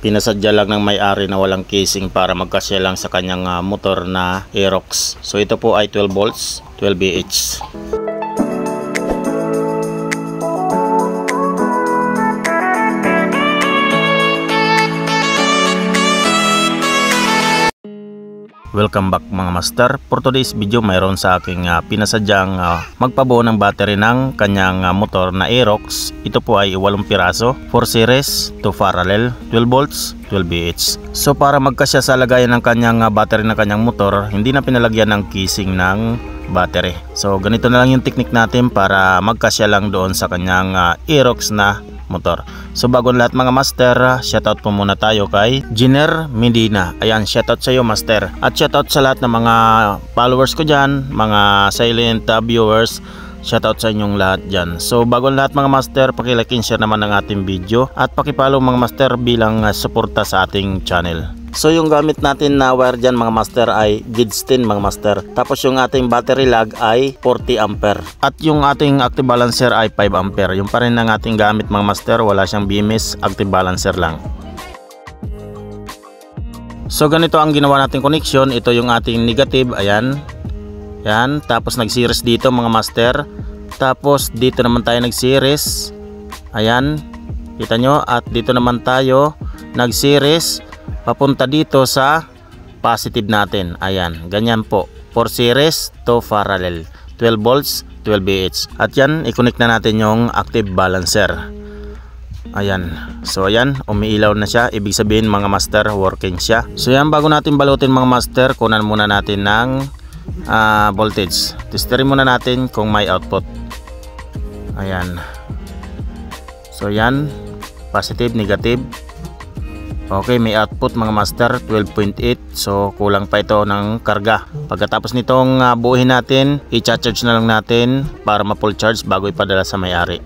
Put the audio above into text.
pinasadya lang ng may-ari na walang casing para magkasya lang sa kanyang motor na Aerox. So ito po ay 12 volts, 12 VH. Welcome back mga master. For today's video mayroon sa aking pinasadyang magpabuo ng battery ng kanyang motor na Aerox. Ito po ay 8 piraso, 4 series, 2 parallel, 12 volts, 12 VH. So para magkasya sa lagayan ng kanyang battery ng kanyang motor, hindi na pinalagyan ng casing ng battery. So ganito na lang yung technique natin para magkasya lang doon sa kanyang Aerox na motor. So bago lahat mga master, shoutout po muna tayo kay Jenner Medina. Ayan, shoutout sa iyo master. At shoutout sa lahat ng mga followers ko dyan, mga silent viewers. Shoutout sa inyong lahat dyan. So bago lahat mga master, pakilike and share naman ng ating video at pakipollow mga master bilang suporta sa ating channel. So yung gamit natin na wire dyan mga master ay Gidstin mga master. Tapos yung ating battery lag ay 40 ampere. At yung ating active balancer ay 5 ampere. Yung pa rin ang ating gamit mga master, wala siyang BMS, active balancer lang. So ganito ang ginawa nating connection. Ito yung ating negative, ayan. Yan, tapos nag-series dito mga master. Tapos dito naman tayo nag-series. Ayan, kita nyo. At dito naman tayo nag-series papunta dito sa positive natin. Ayan, ganyan po. 4 series, 2 parallel, 12 volts, 12 VH. At yan, i-connect na natin yung active balancer. Ayan, so ayan, umiilaw na siya. Ibig sabihin mga master, working siya. So yan, bago natin balutin mga master, kunan muna natin ng voltage. Testerin muna natin kung may output. Ayan, so yan, positive, negative. Okay, may output mga master 12.8. So kulang pa ito ng karga. Pagkatapos nitong buuhin natin, i-charge na lang natin para ma-full charge bago ipadala sa may-ari.